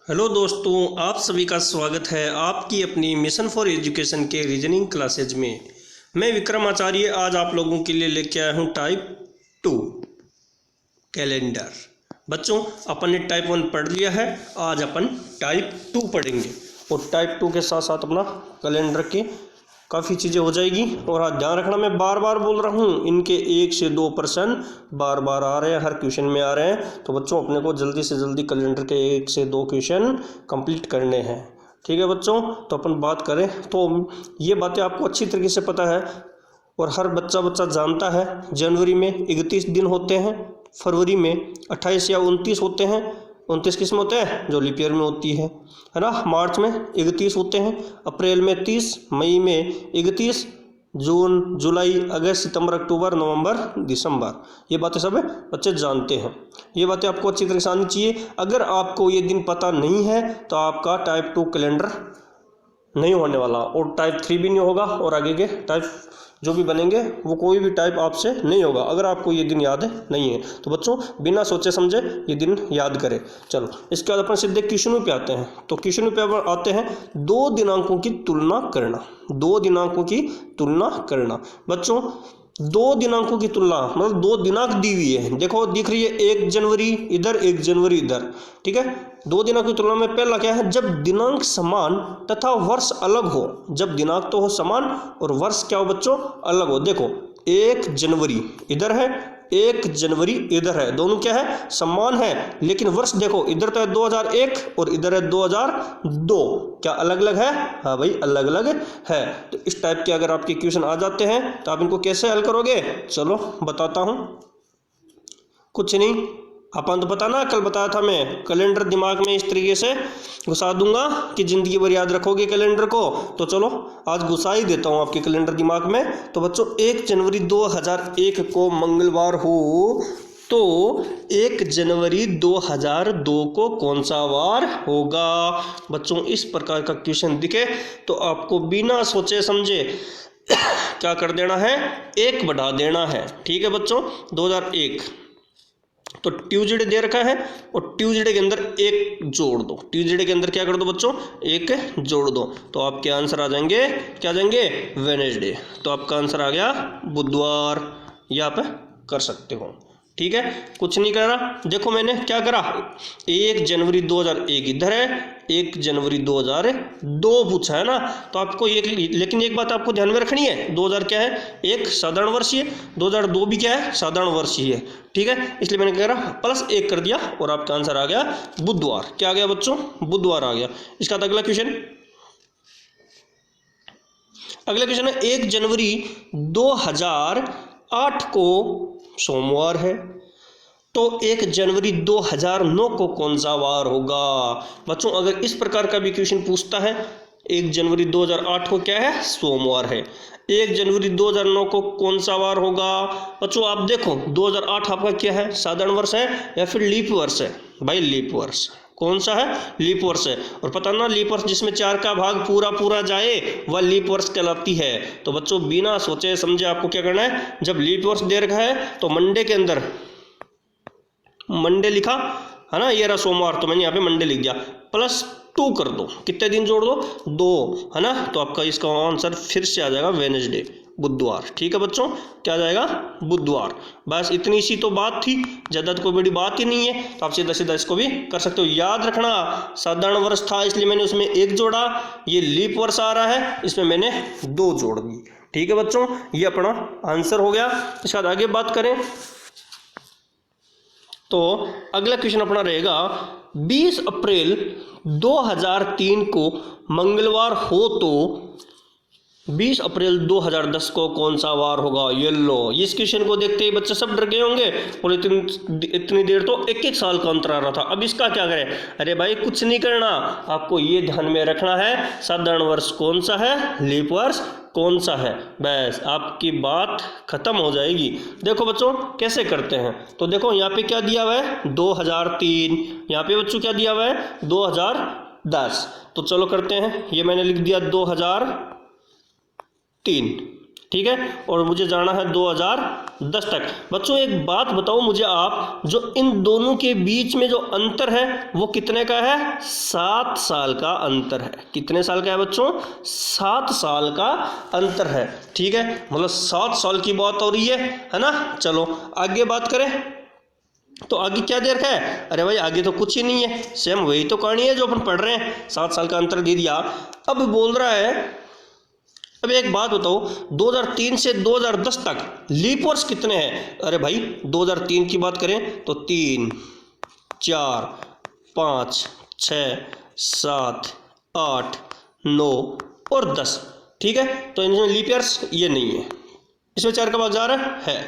Hello दोस्तों, आप सभी का स्वागत है आपकी अपनी मिशन फॉर एजुकेशन के रीजनिंग क्लासेज में। मैं विक्रम आचार्य आज आप लोगों के लिए लेके आया हूँ टाइप 2 कैलेंडर। बच्चों, अपन ने टाइप 1 पढ़ लिया है, आज अपन टाइप 2 पढ़ेंगे और टाइप 2 के साथ साथ अपना कैलेंडर की काफ़ी चीज़ें हो जाएगी। और आज ध्यान रखना, मैं बार बार बोल रहा हूँ, इनके 1 से 2 प्रश्न बार बार आ रहे हैं, हर क्वेश्चन में आ रहे हैं। तो बच्चों, अपने को जल्दी से जल्दी कैलेंडर के 1 से 2 क्वेश्चन कंप्लीट करने हैं। ठीक है बच्चों, तो अपन बात करें तो ये बातें आपको अच्छी तरीके से पता है और हर बच्चा जानता है। जनवरी में 31 दिन होते हैं, फरवरी में 28 या 29 होते हैं। 29 किस्म होते हैं जो लीप ईयर में होती है ना। मार्च में 31 होते हैं, अप्रैल में 30, मई में 31, जून, जुलाई, अगस्त, सितंबर, अक्टूबर, नवंबर, दिसंबर। ये बातें सब बच्चे जानते हैं। ये बातें आपको अच्छी तरह से आनी चाहिए। अगर आपको ये दिन पता नहीं है तो आपका टाइप 2 कैलेंडर नहीं होने वाला और टाइप 3 भी नहीं होगा और आगे के टाइप जो भी बनेंगे वो कोई भी टाइप आपसे नहीं होगा अगर आपको ये दिन याद नहीं है। तो बच्चों, बिना सोचे समझे ये दिन याद करें। चलो, इसके बाद अपन सीधे क्वेश्चनों पे आते हैं। तो क्वेश्चनों पे आते हैं, 2 दिनांकों की तुलना करना। 2 दिनांकों की तुलना करना। बच्चों, 2 दिनांकों की तुलना मतलब 2 दिनांक दी हुई है। देखो, दिख रही है 1 जनवरी इधर, 1 जनवरी इधर। ठीक है, 2 दिनांक की तुलना में पहला क्या है, जब दिनांक समान तथा वर्ष अलग हो। जब दिनांक तो हो समान और वर्ष क्या हो बच्चों, अलग हो। देखो, 1 जनवरी इधर है, 1 जनवरी इधर है, दोनों क्या है, समान है। लेकिन वर्ष देखो, इधर तो है 2001 और इधर है 2002। क्या अलग अलग है? हाँ भाई, अलग अलग है। तो इस टाइप के अगर आपके क्वेश्चन आ जाते हैं तो आप इनको कैसे हल करोगे, चलो बताता हूं। कुछ नहीं, अपन तो पता ना, कल बताया था मैं, कैलेंडर दिमाग में इस तरीके से घुसा दूंगा कि जिंदगी भर याद रखोगे कैलेंडर को। तो चलो आज घुसा ही देता हूँ आपके कैलेंडर दिमाग में। तो बच्चों, 1 जनवरी 2001 को मंगलवार हो तो 1 जनवरी 2002 को कौन सा वार होगा। बच्चों, इस प्रकार का क्वेश्चन दिखे तो आपको बिना सोचे समझे क्या कर देना है, 1 बढ़ा देना है। ठीक है बच्चों, 2001 तो ट्यूसडे दे रखा है और ट्यूसडे के अंदर 1 जोड़ दो। ट्यूसडे के अंदर क्या कर दो बच्चों, 1 जोड़ दो। तो आपके आंसर आ जाएंगे, क्या आ जाएंगे, वेडनेसडे। तो आपका आंसर आ गया बुधवार। ये आप कर सकते हो। ठीक है, कुछ नहीं करा। देखो मैंने क्या करा, 1 जनवरी 2001 इधर है, 1 जनवरी 2002 पूछा है ना। तो आपको एक, लेकिन एक बात आपको ध्यान में रखनी है, 2000 क्या है, एक साधारण वर्षीय, 2002 भी क्या है, साधारण वर्षीय है। ठीक है, इसलिए मैंने क्या करा, +1 कर दिया और आपका आंसर आ गया बुधवार। क्या आ गया बच्चों, बुधवार आ गया। इसका अगला क्वेश्चन, अगला क्वेश्चन है, 1 जनवरी 2008 को सोमवार है तो 1 जनवरी 2009 को कौन सा वार होगा। बच्चों, अगर इस प्रकार का भी क्वेश्चन पूछता है, 1 जनवरी 2008 को क्या है, सोमवार है, 1 जनवरी 2009 को कौन सा वार होगा। बच्चों आप देखो, 2008 आपका क्या है, साधारण वर्ष है या फिर लीप वर्ष है। भाई लीप वर्ष, कौन सा है, लीप वर्ष है। और पता ना, लीप वर्ष जिसमें 4 का भाग पूरा पूरा जाए वह लीप वर्ष कहलाती है। तो बच्चों, बिना सोचे समझे आपको क्या करना है, जब लीप वर्ष दे रखा है तो मंडे के अंदर मंडे लिखा है ना, ये रहा सोमवार, तो मैंने यहाँ पे मंडे लिख दिया, +2 कर दो। कितने दिन जोड़ दो, 2 है ना। तो आपका इसका आंसर फिर से आ जाएगा वेडनेसडे, बुधवार। ठीक है बच्चों, क्या आ जाएगा, बुधवार। बस इतनी सी तो बात थी, ज़्यादा तो कोई बड़ी बात ही नहीं है। तो आप सीधा सीधा इसको भी कर सकते हो। याद रखना, साधारण वर्ष था इसलिए मैंने उसमें 1 जोड़ा, ये लीप वर्ष आ रहा है इसमें मैंने 2 जोड़ दी। ठीक है बच्चों, ये अपना आंसर हो गया। इसके बाद आगे बात करें तो अगला क्वेश्चन अपना रहेगा, 20 अप्रैल 2003 को मंगलवार हो तो 20 अप्रैल 2010 को कौन सा वार होगा। ये लो, इस क्वेश्चन को देखते ही बच्चे सब डर गए होंगे और इतनी देर तो 1-1 साल का अंतर आ रहा था। अब इसका क्या करें। अरे भाई, कुछ नहीं करना, आपको ये ध्यान में रखना है, साधारण वर्ष कौन सा है, लीप वर्ष कौन सा है, बस आपकी बात खत्म हो जाएगी। देखो बच्चों कैसे करते हैं, तो देखो यहाँ पे क्या दिया हुआ है, 2003, यहाँ पे बच्चों क्या दिया हुआ है, 2010। तो चलो करते हैं, ये मैंने लिख दिया 2003। ठीक है, और मुझे जाना है 2010। दस्तक। बच्चों एक बात बताओ मुझे आप, जो इन दोनों के बीच में जो अंतर है वो कितने का है? 7 साल का अंतर है। कितने साल का है बच्चों? 7 साल का अंतर है। ठीक है, मतलब 7 साल की बात हो रही है ना। चलो आगे बात करें तो आगे क्या दे रखा है? अरे भाई आगे तो कुछ ही नहीं है, सेम वही तो कहानी है जो अपन पढ़ रहे हैं। 7 साल का अंतर दे दिया। अब बोल रहा है, अब एक बात बताओ, 2003 से 2010 तक लीप वर्ष कितने हैं? अरे भाई 2003 की बात करें तो 3, 4, 5, 6, 7, 8, 9 और 10। ठीक है, तो इनमें लीप ईयर्स ये नहीं है, इसमें 4 का भाग जा रहा है,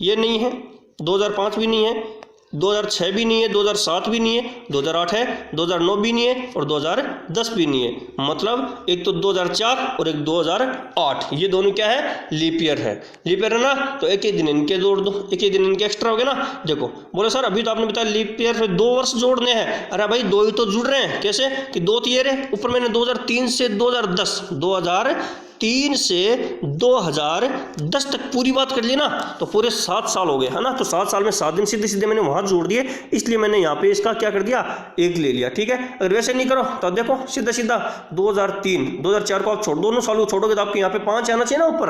ये नहीं है, 2005 भी नहीं है, 2006 भी नहीं है, 2007 भी नहीं है, 2008 है, 2009 भी नहीं है और 2010 भी नहीं है। मतलब एक तो 2004 और एक 2008, ये दोनों क्या है? लीप ईयर है। लीप ईयर है ना, तो एक ही दिन इनके जोड़ दो, एक ही दिन इनके एक्स्ट्रा हो गया ना। देखो बोले सर अभी तो आपने बताया लीप ईयर में 2 वर्ष जोड़ने हैं। अरे भाई 2 ही तो जुड़ रहे हैं। कैसे कि 2 ईयर है, ऊपर मैंने 2003 से 2010, 2003 से 2010 तक पूरी बात कर ली ना, तो पूरे 7 साल हो गए है ना। तो 7 साल में 7 दिन सीधे सीधे मैंने वहां जोड़ दिए, इसलिए मैंने यहाँ पे इसका क्या कर दिया? 1 ले लिया। ठीक है, अगर वैसे नहीं करो तो देखो सीधा सीधा 2003, 2004 को आप छोड़, दोनों सालों छोड़ोगे तो आपके यहाँ पे 5 आना चाहिए ना ऊपर।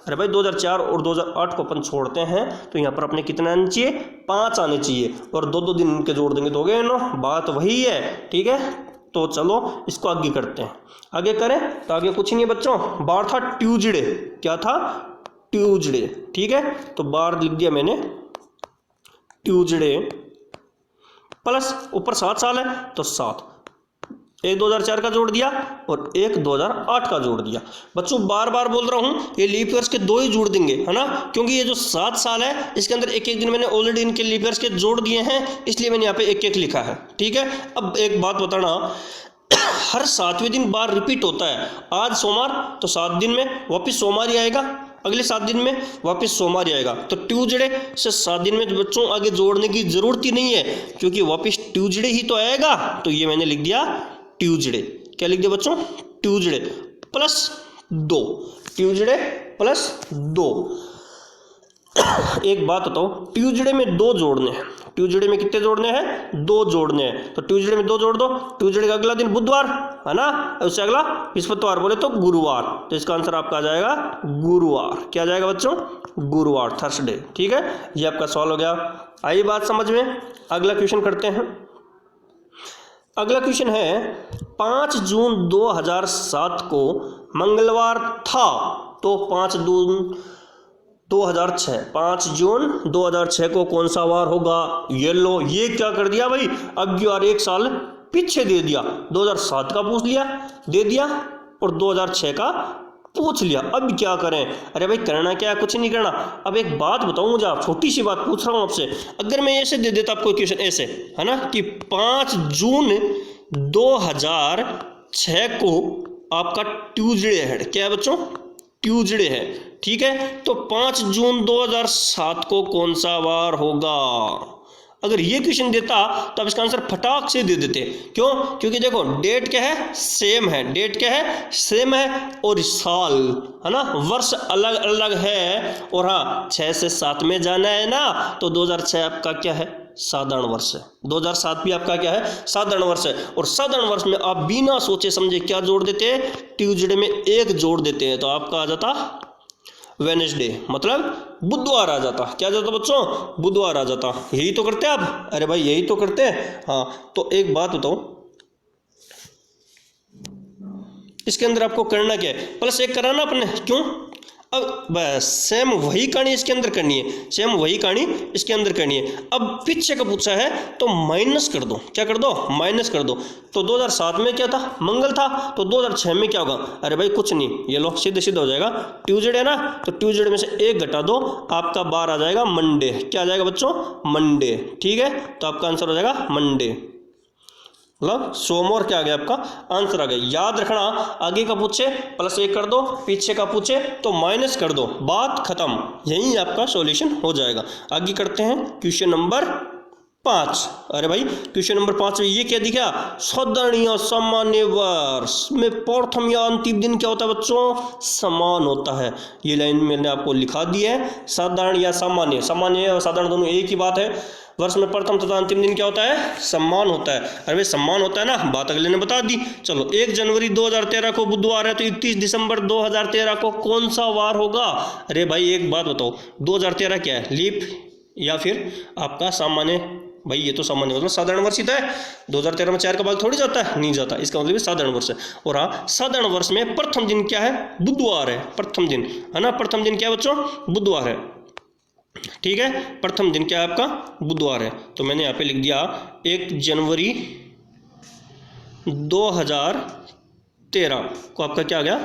अरे भाई 2004 और 2008 को अपन छोड़ते हैं तो यहाँ पर अपने कितने आने चाहिए? 5 आने चाहिए, और 2-2 दिन इनके जोड़ देंगे तो हो गए ना, बात वही है। ठीक है, तो चलो इसको आगे करते हैं। आगे करें तो आगे कुछ नहीं है बच्चों, बार था ट्यूजडे। क्या था? ट्यूजडे। ठीक है, तो बार लिख दिया मैंने ट्यूजडे, प्लस ऊपर 7 साल है तो 7, एक 2004 का जोड़ दिया और एक 2008 का जोड़ दिया। बच्चों बार बार बोल रहा हूं, ये लीप ईयर्स के 2 ही जोड़ देंगे है ना, क्योंकि ये जो 7 साल है इसके अंदर एक एक दिन मैंने ऑलरेडी इनके लीप ईयर्स के जोड़ दिए हैं, इसलिए मैंने यहाँ पे एक एक लिखा है। ठीक है, अब एक बात बताना, हर 7वें दिन बार रिपीट होता है। आज सोमवार तो 7 दिन में वापस सोमवार ही आएगा, अगले 7 दिन में वापस सोमवार ही आएगा। तो ट्यूजडे से 7 दिन में बच्चों आगे जोड़ने की जरूरत ही नहीं है, क्योंकि वापस ट्यूजडे ही तो आएगा। तो ये मैंने लिख दिया ट्यूजडे। क्या लिख दिया बच्चों? Tuesday plus 2, Tuesday plus 2। एक बात बताओ, ट्यूजडे में 2 जोड़ने हैं, ट्यूजडे में कितने जोड़ने हैं? 2 जोड़ने हैं। तो ट्यूजडे में 2 जोड़ दो, ट्यूजडे का अगला दिन बुधवार है ना, उससे अगला बृहस्पतिवार, बोले तो गुरुवार। तो इसका आंसर आपका आ जाएगा गुरुवार। क्या आ जाएगा बच्चों? गुरुवार, थर्सडे। ठीक है, ये आपका सवाल हो गया। आई बात समझ में? अगला क्वेश्चन करते हैं। अगला क्वेश्चन है, 5 जून 2007 को मंगलवार था, तो 5 जून 2006, 5 जून 2006 को कौन सा वार होगा? ये लो, ये क्या कर दिया भाई, अब यार 1 साल पीछे दे दिया। 2007 का पूछ लिया, दे दिया, और 2006 का पूछ लिया। अब क्या करें? अरे भाई करना क्या है? कुछ नहीं करना। अब एक बात बताऊं मुझे, आप छोटी सी बात पूछ रहा हूं आपसे, अगर मैं ऐसे दे देता आपको क्वेश्चन ऐसे है ना, कि 5 जून 2006 को आपका ट्यूजडे है। क्या है बच्चों? ट्यूजडे है। ठीक है, तो 5 जून 2007 को कौन सा वार होगा? अगर ये क्वेश्चन देता तो आप इसका आंसर फटाक से दे देते। क्यों? क्योंकि देखो डेट क्या है? सेम है। डेट क्या है? सेम है, और साल है ना, वर्ष अलग अलग है। और हाँ, 6 से 7 में जाना है ना, तो 2006 आपका क्या है? साधारण वर्ष है। 2007 भी आपका क्या है? साधारण वर्ष है। और साधारण वर्ष में आप बिना सोचे समझे क्या जोड़ देते हैं? ट्यूजडे में 1 जोड़ देते हैं, तो आपका आ जाता वेडनेसडे, मतलब बुधवार आ जाता। क्या जाता बच्चों? बुधवार आ जाता। यही तो करते हैं आप। अरे भाई यही तो करते हैं। हाँ, तो एक बात बताओ, इसके अंदर आपको करना क्या है? प्लस 1 कराना अपने। क्यों? अब बस सेम वही कहानी इसके अंदर करनी है, सेम वही कहानी इसके अंदर करनी है। अब पीछे का पूछा है तो माइनस कर दो। क्या कर दो? माइनस कर दो। तो 2007 में क्या था? मंगल था, तो 2006 में क्या होगा? अरे भाई कुछ नहीं, ये लो सीधे सीधा हो जाएगा। ट्यूजडे है ना, तो ट्यूजडे में से 1 घटा दो, आपका बार आ जाएगा मंडे। क्या आ जाएगा बच्चों? मंडे। ठीक है, तो आपका आंसर हो जाएगा मंडे, मतलब सोमवार क्या आ गया? आपका आंसर आ गया। याद रखना, आगे का पूछे प्लस 1 कर दो, पीछे का पूछे तो माइनस कर दो, बात खत्म। यही आपका सॉल्यूशन हो जाएगा। आगे करते हैं क्वेश्चन नंबर 5। अरे भाई क्वेश्चन नंबर 5 में ये क्या दिखा, साधारण या सामान्य वर्ष में प्रथम या अंतिम दिन क्या होता है बच्चों, समान होता है। ये लाइन मैंने आपको लिखा दी है, साधारण या सामान्य, सामान्य और साधारण दोनों एक ही बात है। वर्ष में प्रथम तथा अंतिम दिन क्या होता है, सम्मान होता है। अरे भाई सम्मान होता है ना, बात अगले ने बता दी। चलो 1 जनवरी 2013 को बुधवार है, तो 31 दिसंबर 2013 को कौन सा वार होगा। अरे भाई एक बात बताओ, 2013 क्या है, लीप या फिर आपका सामान्य। भाई ये तो सामान्य मतलब साधारण वर्ष ही तो है, 2013 में 4 का भाग थोड़ी जाता है, नहीं जाता, इसका मतलब साधारण वर्ष है। और हाँ, साधारण वर्ष में प्रथम दिन क्या है, बुधवार है, प्रथम दिन है ना, प्रथम दिन क्या है बच्चों, बुधवार है। ठीक है, प्रथम दिन क्या है आपका, बुधवार है। तो मैंने यहाँ पे लिख दिया 1 जनवरी 2013 को आपका क्या आ गया,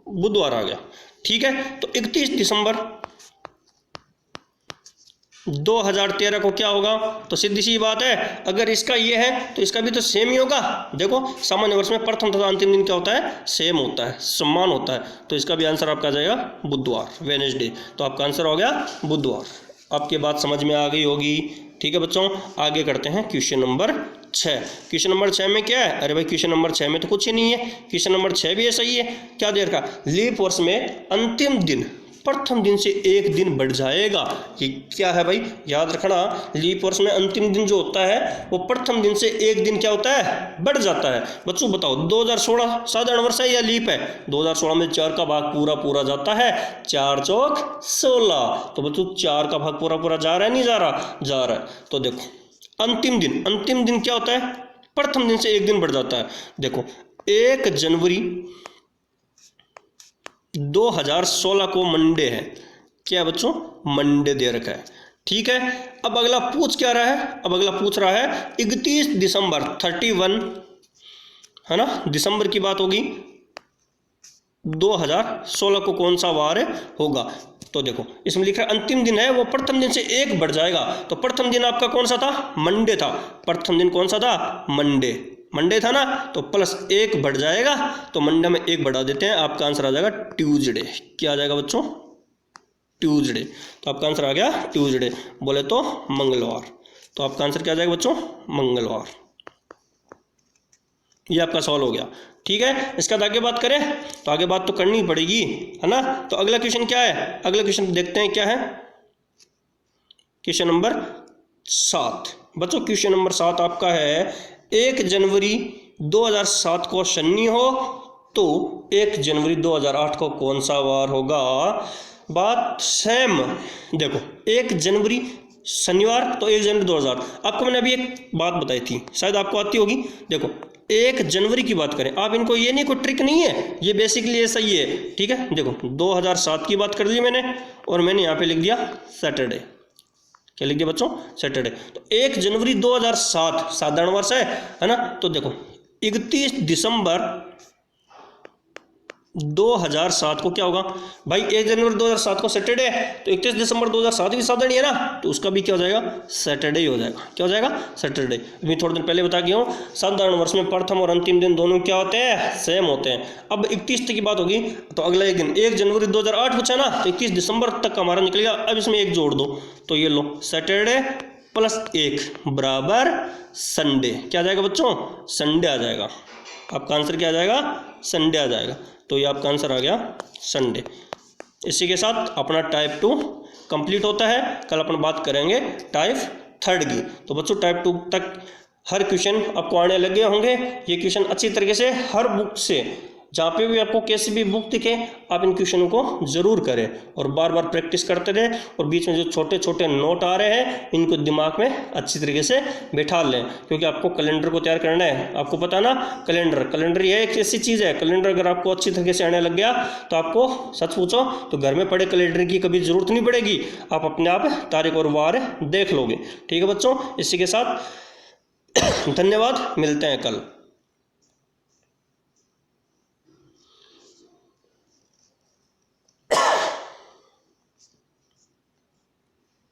बुधवार आ गया। ठीक है, तो 31 दिसंबर 2013 को क्या होगा, तो सीधी सी बात है, अगर इसका ये है तो इसका भी तो सेम ही होगा। देखो सामान्य वर्ष में प्रथम तथा अंतिम दिन क्या होता है, सेम होता है, समान होता है। तो इसका भी आंसर आपका आ जाएगा बुधवार, वेडनेसडे। तो आपका आंसर हो गया बुधवार। आपकी बात समझ में आ गई होगी। ठीक है बच्चों, आगे करते हैं क्वेश्चन नंबर 6। क्वेश्चन नंबर 6 में क्या है, अरे भाई क्वेश्चन नंबर 6 में तो कुछ ही नहीं है। क्वेश्चन नंबर 6 भी ऐसा ही है। क्या दे रखा, लीप वर्ष में अंतिम दिन प्रथम दिन से 1 दिन बढ़ जाएगा। ये क्या है भाई, याद रखना, लीप वर्ष में अंतिम दिन जो होता है वो प्रथम दिन से 1 दिन क्या होता है, बढ़ जाता है। बच्चों बताओ 2016 साधारण वर्ष है या लीप है, 2016 में 4 का भाग पूरा पूरा जाता है, 4 चौक 16। तो बच्चों 4 का भाग पूरा पूरा जा रहा है, नहीं जा रहा, जा रहा है। तो देखो अंतिम दिन क्या होता है, प्रथम दिन से 1 दिन बढ़ जाता है। देखो 1 जनवरी 2016 को मंडे है, क्या बच्चों, मंडे दे रखा है। ठीक है, अब अगला पूछ क्या रहा है, अब अगला पूछ रहा है 31 दिसंबर 31 है ना, दिसंबर की बात होगी, 2016 को कौन सा वार होगा। तो देखो इसमें लिख रहा है अंतिम दिन है वो प्रथम दिन से 1 बढ़ जाएगा। तो प्रथम दिन आपका कौन सा था, मंडे था। प्रथम दिन कौन सा था, मंडे था ना, तो +1 बढ़ जाएगा। तो मंडे में 1 बढ़ा देते हैं, आपका आंसर आ जाएगा ट्यूसडे। क्या आ जाएगा बच्चों, ट्यूसडे। तो आपका आंसर आ गया ट्यूसडे, बोले तो मंगलवार। तो आपका आंसर क्या आ जाएगा बच्चों, मंगलवार। ये आपका सॉल्व हो गया। ठीक है, इसके बाद आगे बात करें, तो आगे बात तो करनी पड़ेगी है ना। तो अगला क्वेश्चन क्या है, अगला क्वेश्चन देखते हैं क्या है, क्वेश्चन नंबर 7। बच्चों क्वेश्चन नंबर 7 आपका है 1 जनवरी 2007 को शनि हो तो 1 जनवरी 2008 को कौन सा वार होगा। बात सेम, देखो 1 जनवरी शनिवार, तो 1 जनवरी 2008। आपको मैंने अभी एक बात बताई थी, शायद आपको आती होगी। देखो 1 जनवरी की बात करें, आप इनको, ये नहीं कोई ट्रिक नहीं है, ये बेसिकली ऐसा ही है। ठीक है, देखो 2007 की बात कर ली मैंने, और मैंने यहाँ पे लिख दिया सैटरडे। क्या लिख दिया बच्चों, सैटरडे। तो 1 जनवरी 2007 साधारण वर्ष है ना। तो देखो 31 दिसंबर 2007 को क्या होगा भाई, 1 जनवरी 2007 को सैटरडे है, तो 31 दिसंबर 2007 भी साधारण है ना, तो उसका भी क्या हो जाएगा, सैटरडे ही हो जाएगा। क्या हो जाएगा, सैटरडे। अभी थोड़े दिन पहले बता गया हूँ, साधारण वर्ष में प्रथम और अंतिम दिन दोनों क्या होते हैं, सेम होते हैं। अब 31 तक की बात होगी, तो अगला एक दिन 1 जनवरी 2008 पूछा ना, तो 31 दिसंबर तक हमारा निकलेगा। अब इसमें 1 जोड़ दो, तो ये लो सैटरडे +1 बराबर संडे। क्या आ जाएगा बच्चों, संडे आ जाएगा। आपका आंसर क्या आ जाएगा, संडे आ जाएगा। तो ये आपका आंसर आ गया संडे। इसी के साथ अपना टाइप 2 कंप्लीट होता है। कल अपन बात करेंगे टाइप 3 की। तो बच्चों टाइप 2 तक हर क्वेश्चन आपको आने लगे होंगे। ये क्वेश्चन अच्छी तरीके से हर बुक से, जहाँ पे भी आपको कैसी भी बुक दिखे, आप इन क्वेश्चनों को जरूर करें और बार बार प्रैक्टिस करते रहें। और बीच में जो छोटे छोटे नोट आ रहे हैं, इनको दिमाग में अच्छी तरीके से बैठा लें, क्योंकि आपको कैलेंडर को तैयार करना है। आपको पता ना, कैलेंडर ये एक ऐसी चीज़ है, कैलेंडर अगर आपको अच्छी तरीके से आने लग गया, तो आपको सच पूछो तो घर में पड़े कैलेंडर की कभी ज़रूरत नहीं पड़ेगी। आप अपने आप तारीख और वार देख लोगे। ठीक है बच्चों, इसी के साथ धन्यवाद, मिलते हैं कल।